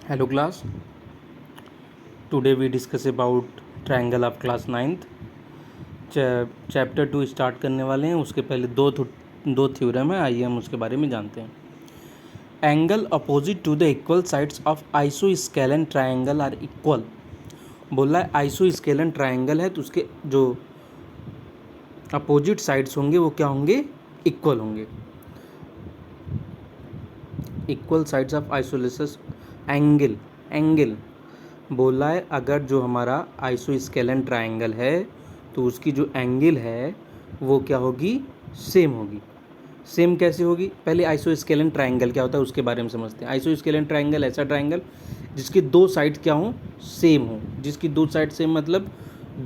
Hello class, today we discuss about triangle of class 9th. Chapter 2 start करने वाले हैं. उसके पहले दो थ्योरम है, आइए हम उसके बारे में जानते हैं. Angle opposite to the equal sides of isosceles triangle are equal. बोला है आइसोस्केलन ट्राइंगल है तो उसके जो अपोजिट साइड्स होंगे वो क्या होंगे, इक्वल होंगे. Equal sides of isosceles angle बोला है अगर जो हमारा आइसोस्केलन ट्राइंगल है तो उसकी जो एंगल है वो क्या होगी, सेम होगी. सेम कैसे होगी, पहले आइसोस्केलन ट्राइंगल क्या होता है उसके बारे में समझते हैं. आइसोस्केलन ट्राइंगल ऐसा ट्राइंगल जिसकी दो साइड क्या हों, सेम हो. जिसकी दो साइड सेम मतलब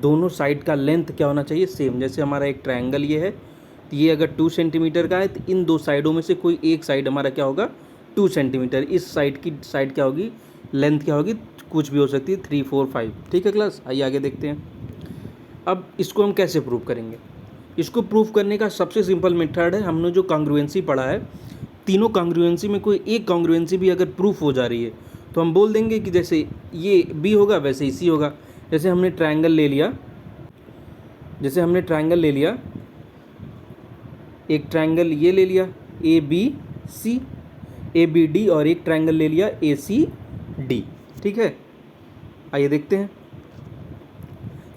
दोनों साइड का लेंथ क्या होना चाहिए, सेम. जैसे हमारा एक ट्राइंगल ये है तो ये अगर 2 सेंटीमीटर का है तो इन दो साइडों में से कोई एक साइड हमारा क्या होगा, 2 सेंटीमीटर. इस साइड की साइड क्या होगी, लेंथ क्या होगी, कुछ भी हो सकती है, 3, 4, 5. ठीक है क्लास, आइए आगे देखते हैं. अब इसको हम कैसे प्रूव करेंगे. इसको प्रूव करने का सबसे सिंपल मेथड है, हमने जो कॉन्ग्रुएंसी पढ़ा है, तीनों कॉन्ग्रुएंसी में कोई एक कॉन्ग्रुएंसी भी अगर प्रूफ हो जा रही है तो हम बोल देंगे कि जैसे ये बी होगा वैसे ही सी होगा. जैसे हमने ट्रायंगल ले लिया, एक ट्रायंगल ये ले लिया A B C, A B D, और एक ट्रायंगल ले लिया ए सी डी. ठीक है, आइए देखते हैं.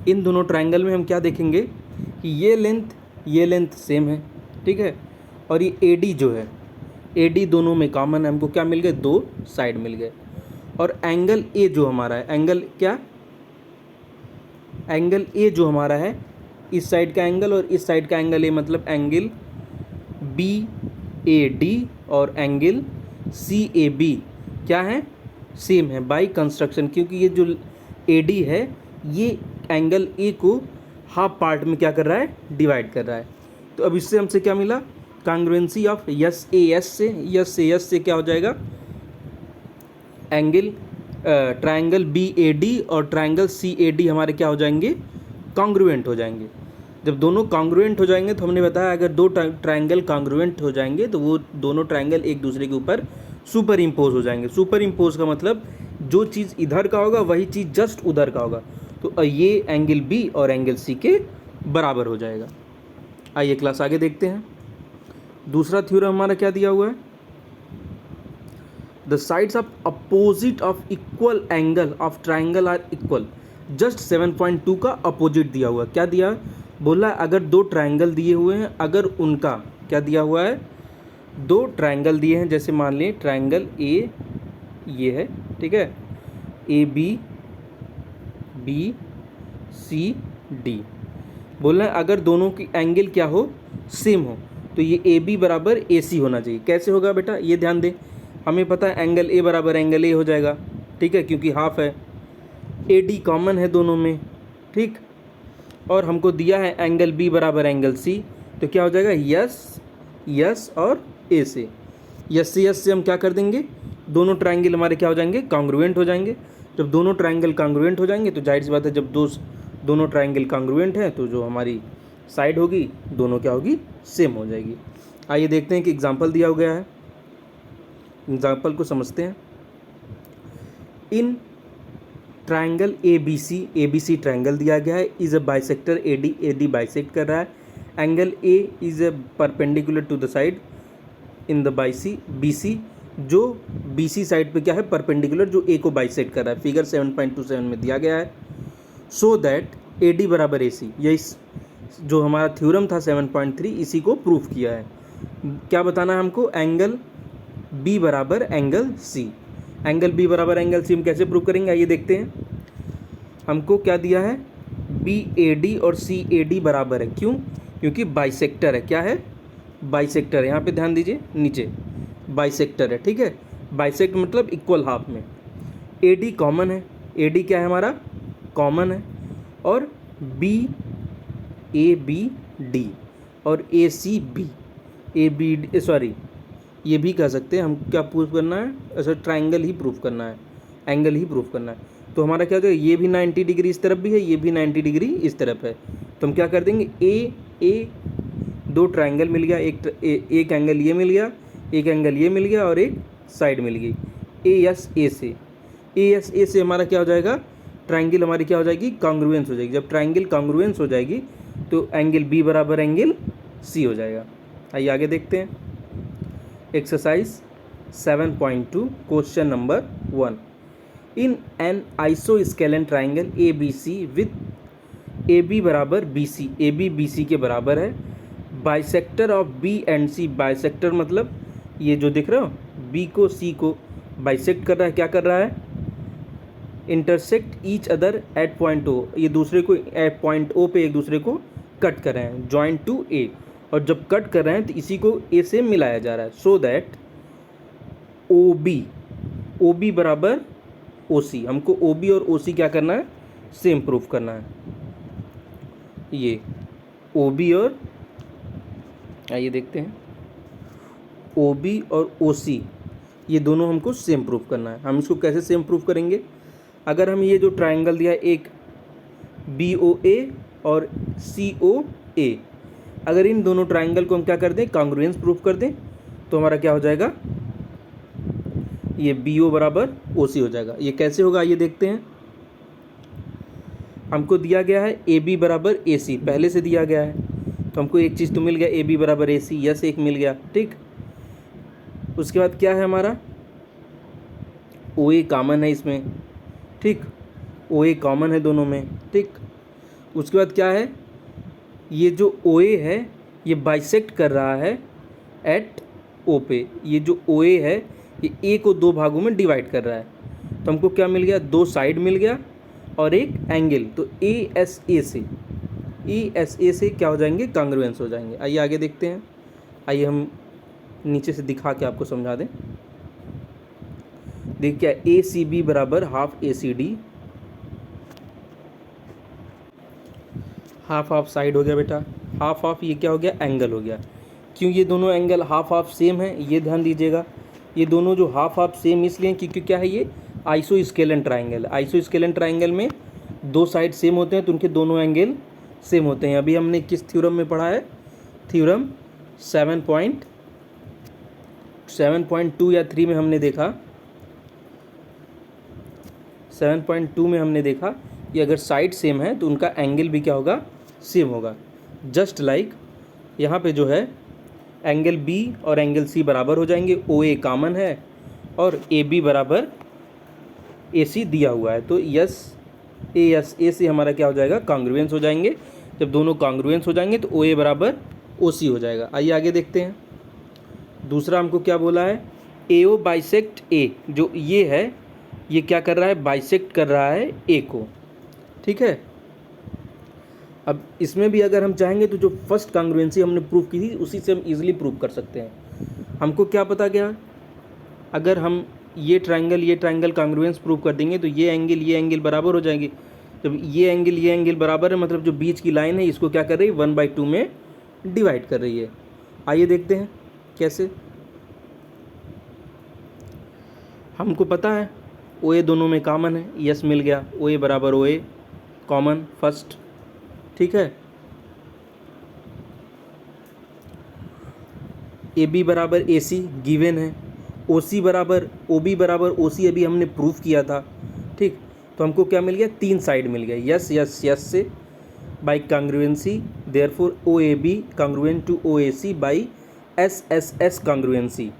इन दोनों ट्रायंगल में हम क्या देखेंगे कि ये लेंथ सेम है. ठीक है, और ये ए डी जो है, ए डी दोनों में कॉमन है, हमको क्या मिल गए, दो साइड मिल गए. और एंगल ए जो हमारा है, एंगल ए जो हमारा है, इस साइड का एंगल और इस साइड का एंगल ए, मतलब एंगल बी ए डी और एंगल सी ए बी क्या है, सेम है बाय कंस्ट्रक्शन. क्योंकि ये जो ए डी है ये एंगल ए को हाफ पार्ट में क्या कर रहा है, डिवाइड कर रहा है. तो अब इससे हमसे क्या मिला, congruency of S A S से क्या हो जाएगा, angle triangle B A D और ट्रायंगल सी ए डी हमारे क्या हो जाएंगे, कॉन्ग्रुएंट हो जाएंगे. जब दोनों कॉन्ग्रुएंट हो जाएंगे तो हमने बताया अगर दो ट्रायंगल कॉन्ग्रुएंट हो जाएंगे तो वो दोनों ट्रायंगल एक दूसरे के ऊपर सुपर इम्पोज हो जाएंगे. सुपर इम्पोज का मतलब जो चीज़ इधर का होगा वही चीज़ जस्ट उधर का होगा. तो ये एंगल बी और एंगल सी के बराबर हो जाएगा. आइए क्लास आगे देखते हैं. दूसरा थ्योरम हमारा क्या दिया हुआ है, the sides of opposite of equal angle of triangle are equal. Just 7.2 का अपोजिट दिया हुआ है. क्या दिया, बोला अगर दो ट्राइंगल दिए हुए हैं, अगर उनका क्या दिया हुआ है, दो ट्राइंगल दिए हैं. जैसे मान लें ट्राइंगल ए ये है, ठीक है, ए बी सी डी. बोलना है अगर दोनों की एंगल क्या हो, सेम हो, तो ये ए बी बराबर ए सी होना चाहिए. कैसे होगा बेटा, ये ध्यान दें, हमें पता है एंगल ए बराबर एंगल ए हो जाएगा. ठीक है, क्योंकि हाफ है, ए डी कॉमन है दोनों में. ठीक, और हमको दिया है एंगल बी बराबर एंगल सी, तो क्या हो जाएगा, यस और ए से यस से हम क्या कर देंगे, दोनों ट्राइंगल हमारे क्या हो जाएंगे, कॉन्ग्रुएंट हो जाएंगे. जब दोनों ट्राइंगल कॉन्ग्रुएंट हो जाएंगे तो जाहिर सी बात है, जब दोनों ट्राइंगल कॉन्ग्रुएंट हैं तो जो हमारी साइड होगी दोनों क्या होगी, सेम हो जाएगी. आइए देखते हैं कि एग्जांपल दिया गया है, एग्जांपल को समझते हैं. In triangle A B C triangle दिया गया है, is a bisector A D bisect कर रहा है. Angle A is a perpendicular to the side in the B C, जो बी सी साइड पे क्या है, परपेंडिकुलर, जो ए को बाइसेक्ट कर रहा है. फिगर 7.27 में दिया गया है. सो दैट ए डी बराबर ए सी, यही जो हमारा थ्योरम था 7.3, इसी को प्रूफ किया है. क्या बताना है हमको, एंगल बी बराबर एंगल सी. एंगल बी बराबर एंगल सी हम कैसे प्रूव करेंगे, आइए देखते हैं. हमको क्या दिया है, बी ए डी और सी ए डी बराबर है. क्यों, क्योंकि बाइसेक्टर है. क्या है, बाइसेक्टर है. यहाँ पे ध्यान दीजिए, नीचे बाइसेक्टर है. ठीक है, बाइसेक्ट मतलब इक्वल हाफ में. ए डी कॉमन है, ए डी क्या है हमारा, कॉमन है. और बी ए बी डी और A C B, A B sorry ये भी कह सकते हैं. हम क्या प्रूफ करना है, ऐसा ट्राइंगल ही प्रूफ करना है, एंगल ही प्रूफ करना है. तो हमारा क्या हो जाएगा, ये भी 90 डिग्री इस तरफ भी है, ये भी 90 डिग्री इस तरफ है. तो हम क्या कर देंगे, ए दो ट्राइंगल मिल गया, एक एंगल ये मिल गया, एक एंगल ये मिल गया और एक साइड मिल गई, ए एस ए से. ए से हमारा क्या हो जाएगा, ट्राइंगल हमारी क्या हो जाएगी, कॉन्ग्रुएंस हो जाएगी। जब ट्राइंगल कॉन्ग्रुएंस हो जाएगी तो एंगल बी बराबर एंगल सी हो जाएगा। आइए आगे देखते हैं। Exercise 7.2 question number 1, in an isosceles triangle A B C with A B बराबर B C, A B B C के बराबर है, bisector of B and C, bisector मतलब ये जो दिख रहे हो बी को सी को बाइसेक्ट कर रहा है, क्या कर रहा है, intersect each other at point O, ये दूसरे को एट पॉइंट ओ पे एक दूसरे को कट कर रहे हैं, जॉइंट टू ए, और जब कट कर रहे हैं तो इसी को ए से मिलाया जा रहा है, सो दैट ओ बी बराबर ओ सी, हमको ओ बी और ओ सी क्या करना है, सेम प्रूफ करना है। ये ओ बी और, आइए देखते हैं, ओ बी और ओ सी ये दोनों हमको सेम प्रूफ करना है। हम इसको कैसे सेम प्रूफ करेंगे, अगर हम ये जो ट्राइंगल दिया है एक बी ओ ए और सी ओ ए, अगर इन दोनों ट्राइंगल को हम क्या कर दें, कॉन्ग्रुएंस प्रूफ कर दें, तो हमारा क्या हो जाएगा, ये बी ओ बराबर ओ सी हो जाएगा। ये कैसे होगा आइए देखते हैं। हमको दिया गया है ए बी बराबर ए सी, पहले से दिया गया है, तो हमको एक चीज़ तो मिल गया, ए बी बराबर ए सी, यस एक मिल गया, ठीक। उसके बाद क्या है हमारा, ओ ए कॉमन है इसमें, ठीक, ओ ए कॉमन है दोनों में, ठीक। उसके बाद क्या है, ये जो ओ ए है ये बाइसेक्ट कर रहा है एट ओ पे, ये जो ओ ए है ये ए को दो भागों में डिवाइड कर रहा है, तो हमको क्या मिल गया, दो साइड मिल गया और एक एंगल, तो ए एस ए से क्या हो जाएंगे, कॉन्ग्रुएंस हो जाएंगे। आइए आगे देखते हैं। आइए हम नीचे से दिखा के आपको समझा दें। देखिए क्या, ए सी बी बराबर half A C D, half half side हो गया बेटा, हाफ हाफ ये क्या हो गया, एंगल हो गया। क्यों ये दोनों एंगल हाफ हाफ सेम है, ये ध्यान दीजिएगा, ये दोनों जो हाफ हाफ सेम इसलिए क्योंकि क्या है, ये आइसोस्केलेन ट्राइंगल, आइसोस्केलेन ट्राइंगल में दो साइड सेम होते हैं तो उनके दोनों एंगल सेम होते हैं। अभी हमने किस थ्योरम में पढ़ा है, थ्योरम 7.2 या 3 में हमने देखा, 7.2 में हमने देखा कि अगर साइड सेम है तो उनका एंगल भी क्या होगा, सेम होगा। जस्ट लाइक यहाँ पे जो है एंगल बी और एंगल सी बराबर हो जाएंगे, ओ ए कॉमन है और ए बी बराबर ए सी दिया हुआ है, तो यस ए से हमारा क्या हो जाएगा, कॉन्ग्रुएंस हो जाएंगे। जब दोनों कॉन्ग्रुएंस हो जाएंगे तो ओ ए बराबर ओ सी हो जाएगा। आइए आगे देखते हैं। दूसरा हमको क्या बोला है, ए ओ बाइसेक्ट ए, जो ये है ये क्या कर रहा है, बाइसेक्ट कर रहा है ए को, ठीक है। अब इसमें भी अगर हम चाहेंगे तो जो फर्स्ट कॉन्ग्रुएंसी हमने प्रूव की थी उसी से हम इजीली प्रूव कर सकते हैं। हमको क्या पता क्या, अगर हम ये ट्राइंगल कॉन्ग्रुएंस प्रूव कर देंगे तो ये एंगल बराबर हो जाएंगे। जब ये एंगल बराबर है मतलब जो बीच की लाइन है इसको क्या कर रही है, 1/2 में डिवाइड कर रही है। आइए देखते हैं कैसे। हमको पता है ओ ए दोनों में कॉमन है, यस मिल गया, ओ ए बराबर ओ ए कॉमन फर्स्ट, ठीक है। ए बी बराबर ए सी गिवन है, ओ सी बराबर ओ बी बराबर ओ सी अभी हमने प्रूफ किया था, ठीक। तो हमको क्या मिल गया, तीन साइड मिल गया, यस से by congruency, therefore O A B congruent to O A C by S congruency,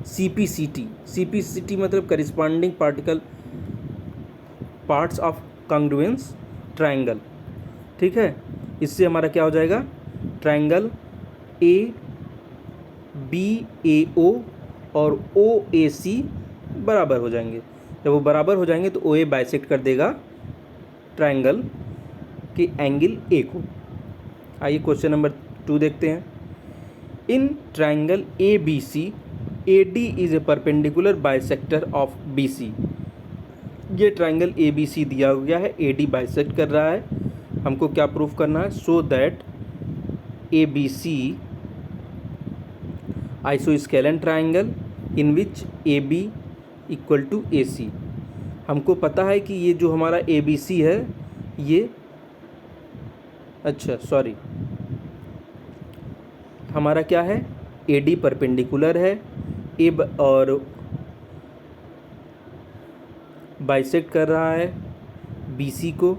CP/CT मतलब corresponding particle parts of congruence triangle, ठीक है। इससे हमारा क्या हो जाएगा, ट्राइंगल ए बी ए ओ और ओ ए सी बराबर हो जाएंगे। जब वो बराबर हो जाएंगे तो ओ ए बाइसेक्ट कर देगा ट्राइंगल के एंगल ए को। आइए क्वेश्चन नंबर 2 देखते हैं। In triangle A B C A D is a perpendicular bisector of B C, ये ट्राइंगल ए बी सी दिया गया है, ए डी बाइसेक्ट कर रहा है, हमको क्या प्रूफ करना है, so that A B C isosceles triangle in which A B equal to A C. हमको पता है कि ये जो हमारा ए बी सी है ये, अच्छा सॉरी, हमारा क्या है, ए डी परपेंडिकुलर है, और बाइसेक्ट कर रहा है BC को,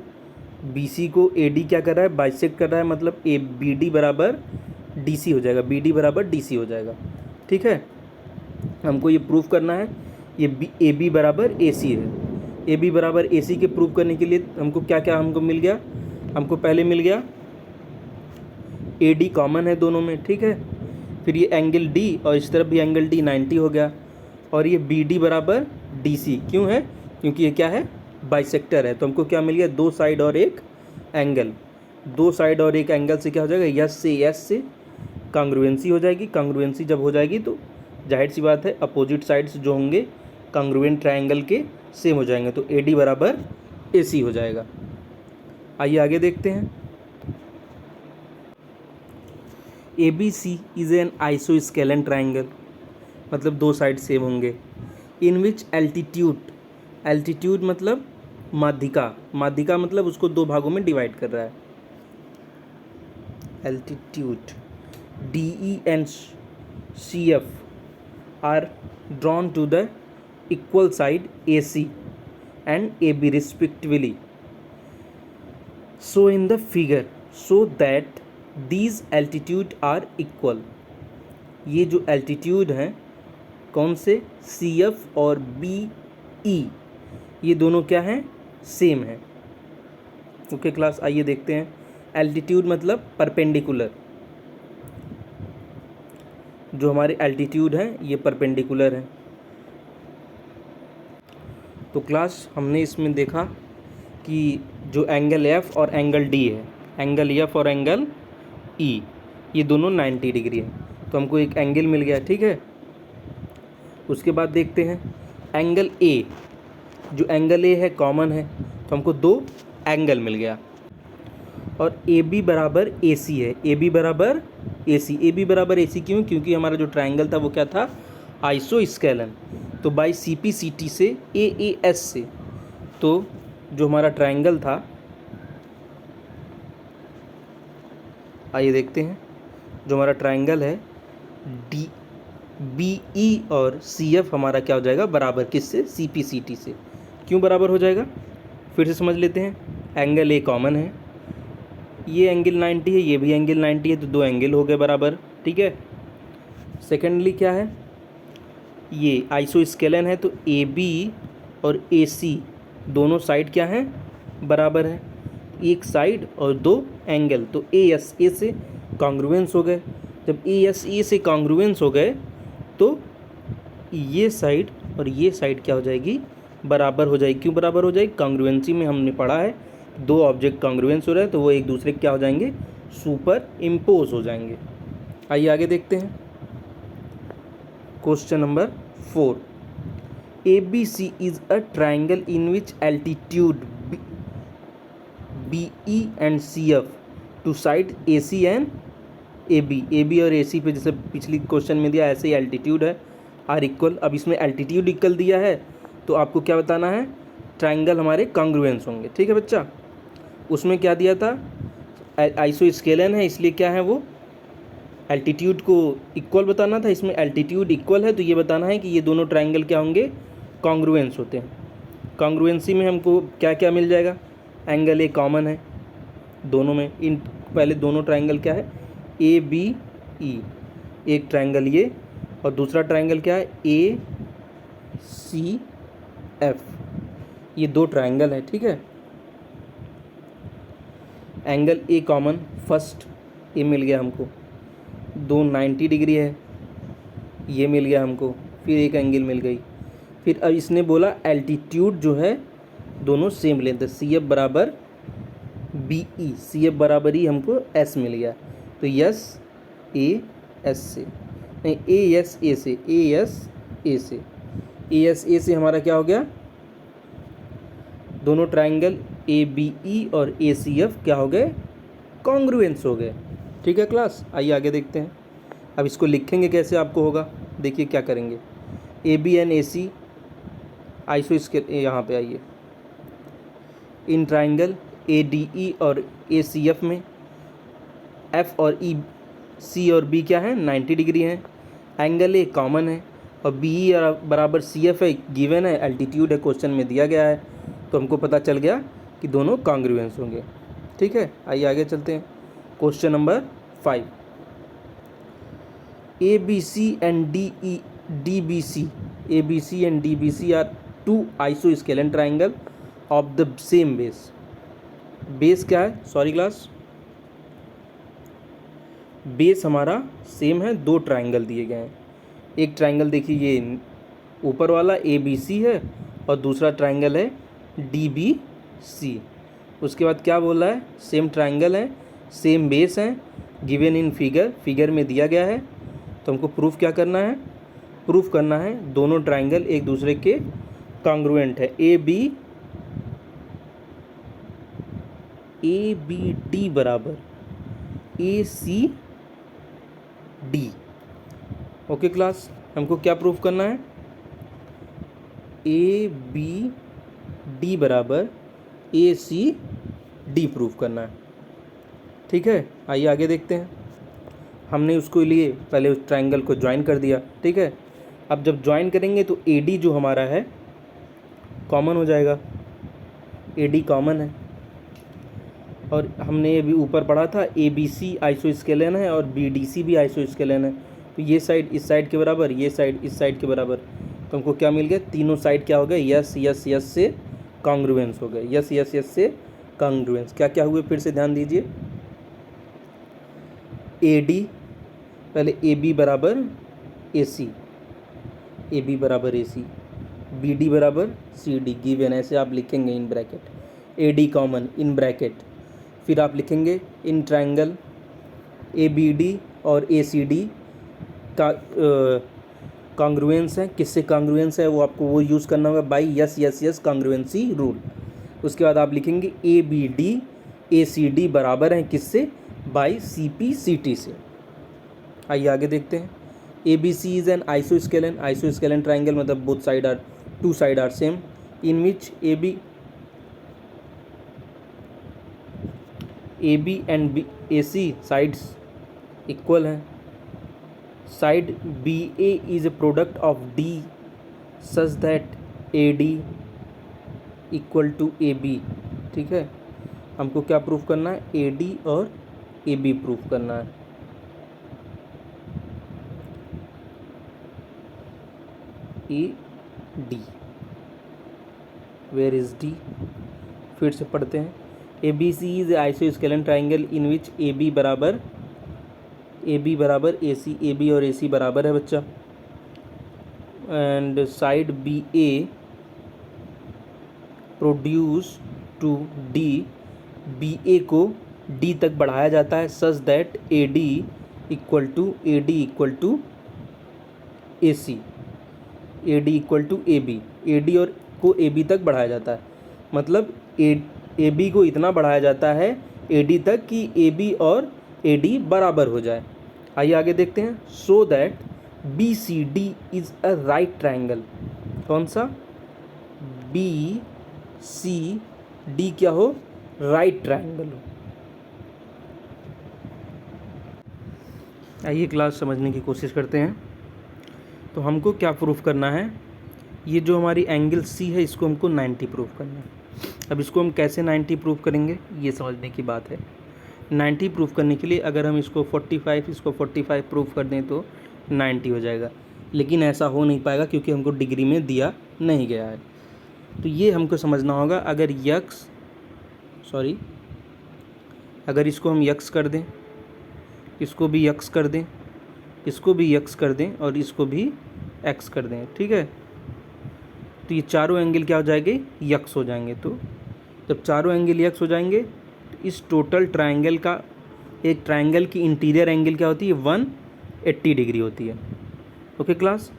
BC को AD क्या कर रहा है, बाइसेक्ट कर रहा है, मतलब BD बराबर DC हो जाएगा, BD बराबर DC हो जाएगा। ठीक है, हमको ये प्रूफ करना है, ये AB बराबर AC है। AB बराबर AC के प्रूफ करने के लिए हमको क्या क्या हमको मिल गया, हमको पहले मिल गया AD कॉमन है दोनों में, ठीक है। फिर ये एंगल D और इस तरफ भी एंगल D 90 हो गया, और ये BD बराबर DC क्यों है, क्योंकि ये क्या है, बाइसेक्टर है। तो हमको क्या मिल गया, दो साइड और एक एंगल, दो साइड और एक एंगल से क्या हो जाएगा, यस से यस से कांग्रुएंसी हो जाएगी। कांग्रुएंसी जब हो जाएगी तो जाहिर सी बात है अपोजिट साइड्स जो होंगे कांग्रुएंट ट्रायंगल के सेम हो जाएंगे, तो AD बराबर AC हो जाएगा। आइए आगे देखते हैं। ABC इज एन आइसोस्केलन ट्रायंगल, मतलब दो साइड सेम होंगे। इन विच एल्टीट्यूड, एल्टीट्यूड मतलब माध्यिका, माध्यिका मतलब उसको दो भागों में डिवाइड कर रहा है। Altitude DE and CF are drawn to the equal side AC and AB respectively, so in the figure, so that these altitude are equal। ये जो एल्टीट्यूड हैं कौन से, CF और BE, ये दोनों क्या हैं, सेम है। ओके क्लास, आइए देखते हैं। एल्टीट्यूड मतलब परपेंडिकुलर, जो हमारे एल्टीट्यूड हैं ये परपेंडिकुलर हैं। तो क्लास हमने इसमें देखा कि जो एंगल F और एंगल D है, एंगल F और एंगल E, ये दोनों 90 डिग्री है, तो हमको एक एंगल मिल गया, ठीक है। उसके बाद देखते हैं एंगल A, जो एंगल A है कॉमन है, तो हमको दो एंगल मिल गया। और AB बराबर AC है, AB बराबर AC, AB बराबर AC क्यों, क्योंकि हमारा जो ट्रायंगल था वो क्या था, आइसोस्केलन। तो बाई CPCT से AAS से, तो जो हमारा ट्रायंगल था, आइए देखते हैं, जो हमारा ट्रायंगल है BE और CF हमारा क्या हो जाएगा, बराबर किससे, CPCT से। क्यों बराबर हो जाएगा, फिर से समझ लेते हैं। एंगल A कॉमन है, ये एंगल 90 है, ये भी एंगल 90 है, तो दो एंगल हो गए बराबर, ठीक है। सेकेंडली क्या है, ये आइसोस्केलन है, तो AB और AC दोनों साइड क्या हैं, बराबर है, एक साइड और दो एंगल, तो AS A से कॉन्ग्रुएंस हो गए। जब AS A से कॉन्ग्रुएंस हो गए तो ये साइड और ये साइड क्या हो जाएगी, बराबर हो जाएगी। क्यों बराबर हो जाएगी, कॉन्ग्रुएंसी में हमने पढ़ा है दो ऑब्जेक्ट कॉन्ग्रुएंस हो रहे हैं तो वो एक दूसरे क्या हो जाएंगे, सुपर इम्पोज हो जाएंगे। आइए आगे देखते हैं। Question number 4, ABC is a triangle in which altitude BE and CF to side AC and AB, AB और AC पे जैसे पिछली क्वेश्चन में दिया ऐसे ही एल्टीट्यूड है, आर इक्वल। अब इसमें एल्टीट्यूड इक्वल दिया है तो आपको क्या बताना है, ट्रायंगल हमारे कॉन्ग्रुएंस होंगे, ठीक है बच्चा। उसमें क्या दिया था, आइसोस्केलन है इसलिए क्या है, वो एल्टीट्यूड को इक्वल बताना था। इसमें एल्टीट्यूड इक्वल है तो ये बताना है कि ये दोनों ट्रायंगल क्या होंगे, कॉन्ग्रुएंस होते हैं। कॉन्ग्रुएंसी में हमको क्या क्या मिल जाएगा, एंगल A कॉमन है दोनों में, इन पहले दोनों ट्रायंगल क्या है, ABE, एक ट्रायंगल ये और दूसरा ट्रायंगल क्या है, ACF, ये दो ट्रायंगल है, ठीक है। Angle A common, first A मिल गया हमको, दो 90 डिग्री है, ये मिल गया हमको, फिर एक एंगल मिल गई। फिर अब इसने बोला एल्टीट्यूड जो है दोनों सेम लेंथ है, CF बराबर BE, CF बराबर ही हमको S मिल गया, तो यस AS से, नहीं AS A से, AS A से, AS A से हमारा क्या हो गया, दोनों ट्रायंगल ABE और ACF क्या हो गए, कॉन्ग्रुएंस हो गए, ठीक है क्लास। आइए आगे देखते हैं। अब इसको लिखेंगे कैसे आपको होगा, देखिए क्या करेंगे, AB एंड AC आइसोस्केल, यहाँ पे आइए, इन ट्रायंगल ADE और ACF में F और E, C और B क्या है, 90 डिग्री हैं। एंगल A कॉमन है, और बी बराबर सी एफ है, गिवन है, एल्टीट्यूड है, क्वेश्चन में दिया गया है, तो हमको पता चल गया कि दोनों कॉन्ग्रुएंस होंगे। ठीक है, आइए आगे चलते हैं। Question number 5, A B C and D B C, A B C and D B C are two isosceles triangle of the same base. Base क्या है, सॉरी क्लास, बेस हमारा सेम है, दो ट्राइंगल दिए गए हैं। एक ट्राइंगल देखिए ये ऊपर वाला ए बी सी है और दूसरा ट्राइंगल है डी बी सी। उसके बाद क्या बोला है, सेम ट्राइंगल है, सेम बेस है, गिवन इन फिगर, फिगर में दिया गया है। तो हमको प्रूफ क्या करना है, प्रूफ करना है दोनों ट्राइंगल एक दूसरे के कॉन्ग्रुएंट है। ए बी डी बराबर A C D. Okay class, हमको क्या प्रूफ करना है, ए बी डी बराबर ए सी डी प्रूफ करना है। ठीक है, आइए आगे देखते हैं। हमने उसको लिए पहले उस ट्राइंगल को ज्वाइन कर दिया। ठीक है, अब जब ज्वाइन करेंगे तो ए डी जो हमारा है कॉमन हो जाएगा, ए डी कॉमन है। और हमने ये भी ऊपर पढ़ा था ए बी सी आइसोस्केलेन है और बी डी सी भी आइसोस्केलेन है। तो ये साइड इस साइड के बराबर, ये साइड इस साइड के बराबर, तो हमको क्या मिल गया, तीनों साइड क्या हो गए, यस यस यस से कॉन्ग्रुएंस हो गए, यस यस यस से कॉन्ग्रुएंस। क्या क्या हुए फिर से ध्यान दीजिए, ए डी, पहले ए बी बराबर ए सी, ए बी बराबर ए सी, बी डी बराबर सी डी, गिवन, ऐसे आप लिखेंगे in bracket, A D common in bracket, फिर आप लिखेंगे in triangle A B D और ए सी डी का कॉन्ग्रुएंस है। किससे कॉन्ग्रुएंस है वो आपको वो यूज़ करना होगा, by S S S congruency rule. उसके बाद आप लिखेंगे A B D A C D बराबर हैं किससे, by C P C T से। आइए आगे देखते हैं। A B C is an isosceles, isosceles triangle मतलब both side are, two side are same, in which A B and A C sides equal हैं। Side B A is a product of D such that A D equal to A B. ठीक है, हमको क्या proof करना है, A D और A B proof करना है। A D, where is D, फिर से पढ़ते हैं। A B C is isosceles triangle in which A B बराबर ए सी, ए बी और ए सी बराबर है बच्चा, and side B A produce to D, B A को डी तक बढ़ाया जाता है such that A D equal to A C, A D equal to A B, A D और को ए बी तक बढ़ाया जाता है, मतलब ए बी को इतना बढ़ाया जाता है ए डी तक कि ए बी और ए डी बराबर हो जाए। आइए आगे देखते हैं। So that B C D is a right triangle, कौन सा, बी सी डी क्या हो, राइट ट्राइंगल हो। आइए क्लास समझने की कोशिश करते हैं। तो हमको क्या प्रूफ करना है, ये जो हमारी एंगल सी है इसको हमको 90 प्रूफ करना है। अब इसको हम कैसे 90 प्रूफ करेंगे ये समझने की बात है। 90 प्रूफ करने के लिए अगर हम इसको 45 इसको 45 प्रूफ कर दें तो 90 हो जाएगा, लेकिन ऐसा हो नहीं पाएगा क्योंकि हमको डिग्री में दिया नहीं गया है। तो ये हमको समझना होगा, अगर इसको हम यक्स कर दें, इसको भी यक्स कर दें, इसको भी यक्स कर दें और इसको भी एक्स कर दें, ठीक है, तो ये चारों एंगल क्या हो जाएंगे, यक्स हो जाएंगे। तो जब चारों एंगल यक्स हो जाएंगे तो इस टोटल ट्रायंगल का, एक ट्रायंगल की इंटीरियर एंगल क्या होती है, 180 डिग्री होती है। ओके क्लास,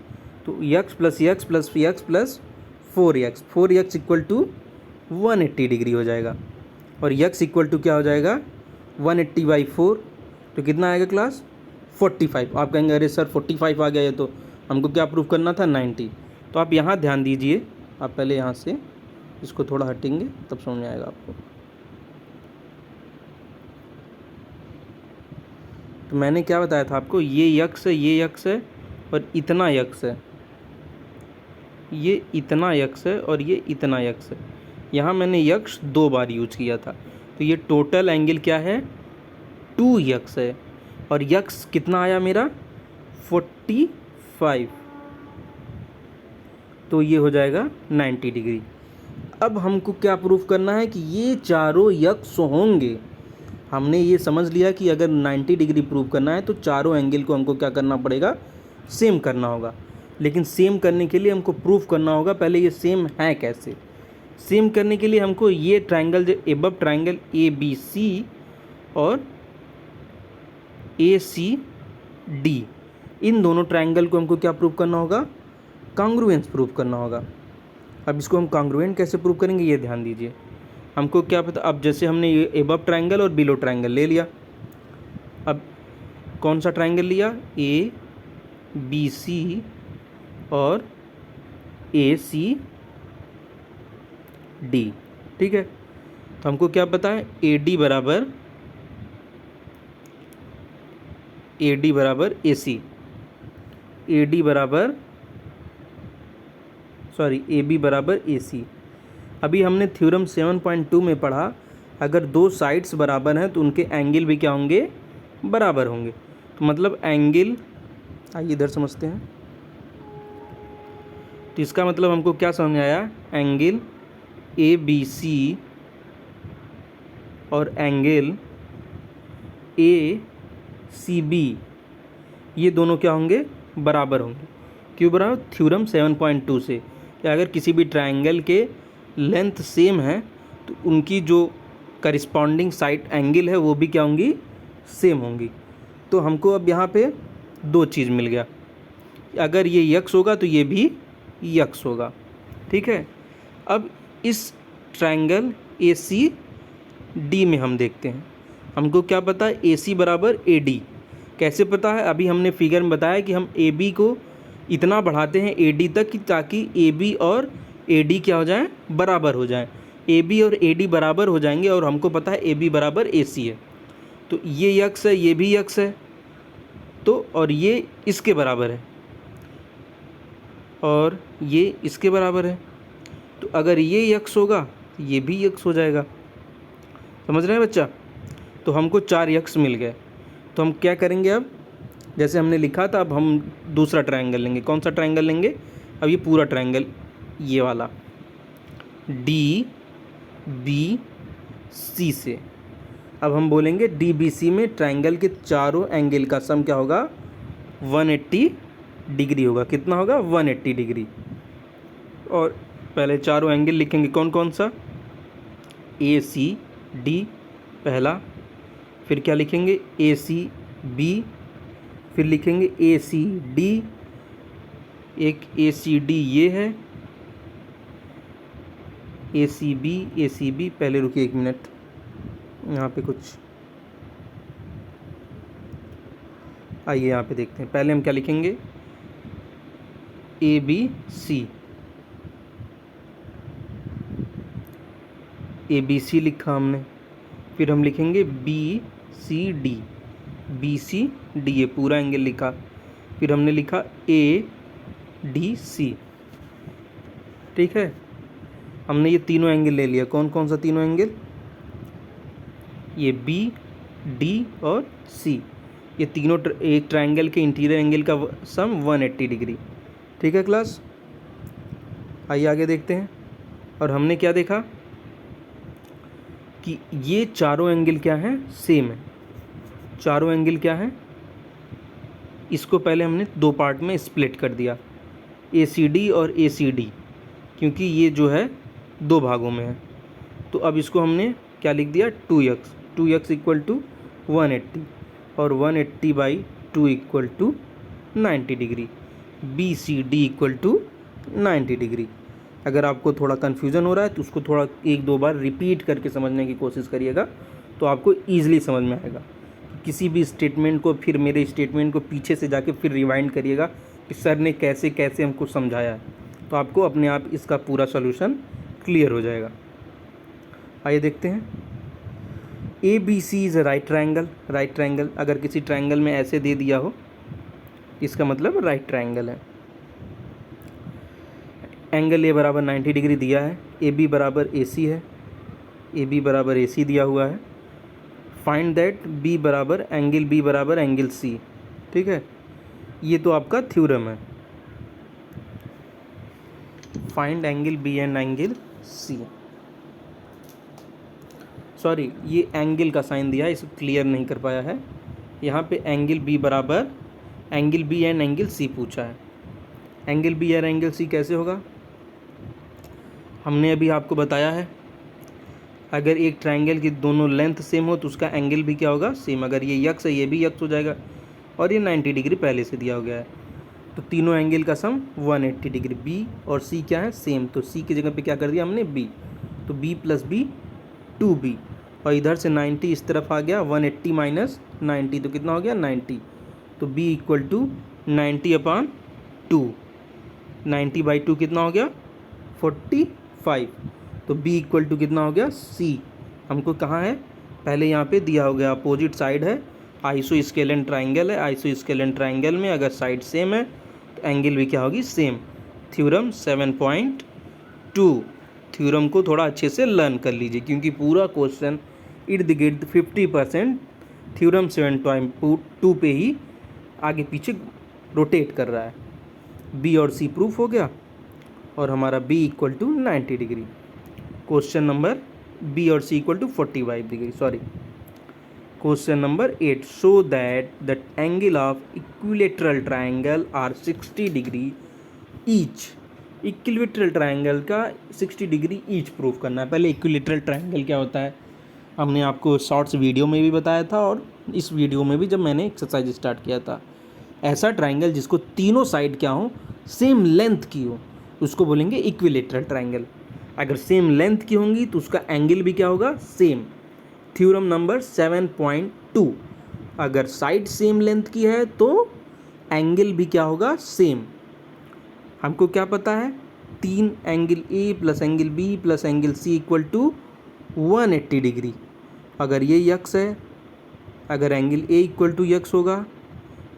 तो x plus x plus x plus 4x equal to 180 degree हो जाएगा, और यक्स इक्वल टू क्या हो जाएगा, 180/4, तो कितना आएगा क्लास, 45। आप कहेंगे अरे सर 45 आ गया, ये तो हमको क्या प्रूफ करना था, 90। तो आप यहाँ ध्यान दीजिए, आप पहले यहाँ से इसको थोड़ा हटेंगे तब समझ में आएगा आपको। तो मैंने क्या बताया था आपको, ये यक्स है, ये यक्स है और इतना यक्स है, ये इतना यक्स है और ये इतना यक्स है। यहाँ मैंने यक्स 2 बार यूज किया था, तो ये टोटल एंगल क्या है, 2 यक्स है। और यक्स कितना आया मेरा, 45, तो ये हो जाएगा 90 डिग्री। अब हमको क्या प्रूफ करना है कि ये चारों यक्स होंगे। हमने ये समझ लिया कि अगर 90 डिग्री प्रूव करना है तो चारों एंगल को हमको क्या करना पड़ेगा, सेम करना होगा। लेकिन सेम करने के लिए हमको प्रूफ करना होगा पहले ये सेम है कैसे। सेम करने के लिए हमको ये ट्रायंगल, जो above triangle A B C और ए सी डी, इन दोनों ट्रायंगल को हमको क्या प्रूव करना होगा, कॉन्ग्रुएंस प्रूव करना होगा। अब इसको हम कॉन्ग्रुएंट कैसे प्रूव करेंगे ये ध्यान दीजिए। हमको क्या पता, अब जैसे हमने ये एबव ट्रायंगल और बिलो ट्रायंगल ले लिया, अब कौन सा ट्रायंगल लिया, ए बी सी और ए सी डी, ठीक है। तो हमको क्या पता है, ए डी बराबर ए सी, ए डी बराबर सॉरी ए बी बराबर ए सी। अभी हमने थ्योरम 7.2 में पढ़ा, अगर दो साइड्स बराबर हैं तो उनके एंगल भी क्या होंगे, बराबर होंगे। तो मतलब एंगल, आइए इधर समझते हैं। तो इसका मतलब हमको क्या समझ में आया, एंगल ए बी सी और एंगल ए सी बी, ये दोनों क्या होंगे, बराबर होंगे। क्यों बराबर, थ्योरम 7.2 से, कि अगर किसी भी ट्रायंगल के लेंथ सेम है तो उनकी जो करिस्पॉन्डिंग साइड एंगल है वो भी क्या होंगी, सेम होंगी। तो हमको अब यहाँ पे दो चीज़ मिल गया, अगर ये यक्स होगा तो ये भी यक्स होगा, ठीक है। अब इस ट्रायंगल ए सी डी में हम देखते हैं, हमको क्या पता है, ए सी बराबर ए डी। कैसे पता है, अभी हमने फिगर में बताया कि हम ए बी को इतना बढ़ाते हैं ए डी तक कि ताकि ए बी और ए डी क्या हो जाए, बराबर हो जाए। ए बी और ए डी बराबर हो जाएंगे और हमको पता है ए बी बराबर ए सी है, तो ये यक्स है, ये भी यक्स है, तो और ये इसके बराबर है और ये इसके बराबर है। तो अगर ये यक्स होगा तो ये भी यक्स हो जाएगा। समझ रहे हैं बच्चा। तो हमको 4 यक्स मिल गए। तो हम क्या करेंगे, अब जैसे हमने लिखा था, अब हम दूसरा ट्रायंगल लेंगे। कौन सा ट्रायंगल लेंगे, अब ये पूरा ट्रायंगल, ये वाला डी बी सी से। अब हम बोलेंगे डी बी सी में ट्रायंगल के चारों एंगल का सम क्या होगा, 180 डिग्री होगा। कितना होगा, 180 डिग्री। और पहले चारों एंगल लिखेंगे, कौन कौन सा, ए सी डी पहला, फिर क्या लिखेंगे, ए सी बी, फिर लिखेंगे ए सी डी, एक ए सी डी ये है, ए सी बी। पहले रुकिए 1 मिनट, यहाँ पे कुछ, आइए यहाँ पे देखते हैं। पहले हम क्या लिखेंगे, A B C, A B सी लिखा हमने, फिर हम लिखेंगे B C D, B C D, ये पूरा एंगल लिखा। फिर हमने लिखा ए डी सी, ठीक है। हमने ये तीनों एंगल ले लिया। कौन कौन सा तीनों एंगल, ये बी डी और सी, ये तीनों एक ट्रायंगल के इंटीरियर एंगल का सम 180 डिग्री, ठीक है क्लास। आइए आगे देखते हैं। और हमने क्या देखा कि ये चारों एंगल क्या हैं, सेम है। चारों एंगल क्या है, इसको पहले हमने 2 पार्ट में स्प्लिट कर दिया, ए सी डी और ए सी डी, क्योंकि ये जो है 2 भागों में है। तो अब इसको हमने क्या लिख दिया, 2x इक्वल टू 180 और 180/2 equal to 90 degree, B C D equal to 90 degree. अगर आपको थोड़ा कन्फ्यूज़न हो रहा है तो उसको थोड़ा 1-2 बार रिपीट करके समझने की कोशिश करिएगा, तो आपको ईजिली समझ में आएगा। किसी भी स्टेटमेंट को, फिर मेरे स्टेटमेंट को पीछे से जाके फिर रिवाइंड करिएगा कि सर ने कैसे कैसे हमको समझाया है, तो आपको अपने आप इसका पूरा सॉल्यूशन क्लियर हो जाएगा। आइए देखते हैं। A B C is right triangle. अगर किसी ट्रायंगल में ऐसे दे दिया हो, इसका मतलब राइट ट्रायंगल है। एंगल ए बराबर 90 डिग्री दिया है, ए बी बराबर ए सी है, ए बी बराबर ए सी दिया हुआ है। फाइंड दैट बी बराबर एंगल सी। ठीक है, ये तो आपका थ्योरम है। Find angle B and angle C. Sorry, ये एंगल का साइन दिया है, इसे क्लियर नहीं कर पाया है। यहाँ पे एंगल बी बराबर angle B and angle C पूछा है। एंगल बी और एंगल सी कैसे होगा, हमने अभी आपको बताया है। अगर एक ट्रायंगल की दोनों लेंथ सेम हो तो उसका एंगल भी क्या होगा, सेम। अगर ये यक्स है ये भी यक्स हो जाएगा, और ये 90 डिग्री पहले से दिया हो गया है। तो तीनों एंगल का सम 180 डिग्री। बी और सी क्या है, सेम। तो सी की जगह पे क्या कर दिया हमने, बी। तो बी प्लस बी 2b, और इधर से 90 इस तरफ आ गया, 180 माइनस 90 तो कितना हो गया, 90। तो b इक्वल टू 90/2, 90/2 कितना हो गया, 45। तो b इक्वल टू कितना हो गया, c। हमको कहाँ है, पहले यहाँ पे दिया हो गया, अपोजिट साइड है, आइसोस्केलेन ट्राइंगल है। आइसोस्केलेन ट्राइंगल में अगर साइड सेम है तो एंगल भी क्या होगी, सेम। थ्योरम 7.2। थ्योरम को थोड़ा अच्छे से लर्न कर लीजिए, क्योंकि पूरा क्वेश्चन इर्द गिर्द 50% थ्योरम 7.2 पे ही आगे पीछे रोटेट कर रहा है। बी और सी प्रूफ हो गया, और हमारा B equal to 90 degree. Question number B और C equal to 45 degree, sorry. Question number 8, show that the angle of equilateral triangle are 60 degree each. Equilateral triangle का 60 डिग्री ईच प्रूफ करना है। पहले equilateral triangle क्या होता है हमने आपको शॉर्ट्स वीडियो में भी बताया था, और इस वीडियो में भी जब मैंने एक्सरसाइज स्टार्ट किया था। ऐसा ट्रायंगल जिसको तीनों साइड क्या हो, सेम लेंथ की हो, उसको बोलेंगे इक्विलेटरल ट्रायंगल। अगर सेम लेंथ की होंगी तो उसका एंगल भी क्या होगा, सेम। थ्योरम नंबर 7.2, अगर साइड सेम लेंथ की है तो एंगल भी क्या होगा, सेम। हमको क्या पता है, 3 angle A plus angle B plus angle C equal to 180 degree. अगर ये यक्स है, अगर angle A equal to x होगा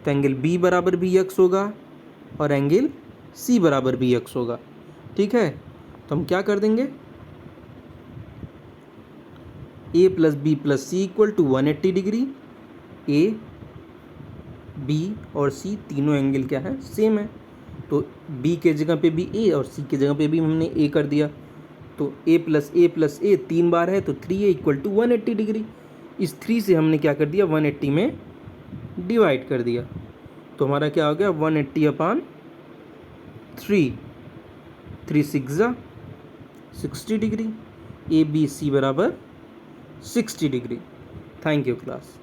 तो एंगल बी बराबर भी यक्स होगा, और एंगल सी बराबर भी यक्स होगा। ठीक है, तो हम क्या कर देंगे, A plus B plus C equal to 180 degree. A B और सी तीनों एंगल क्या है, सेम है। तो b के जगह पे भी a और c के जगह पे भी हमने a कर दिया। तो a प्लस a 3 बार है तो 3a इक्वल टू 180 डिग्री। इस 3 से हमने क्या कर दिया, 180 में डिवाइड कर दिया। तो हमारा क्या हो गया, 180/3, 3 6 60 डिग्री। ए बी सी बराबर 60 डिग्री। Thank you class.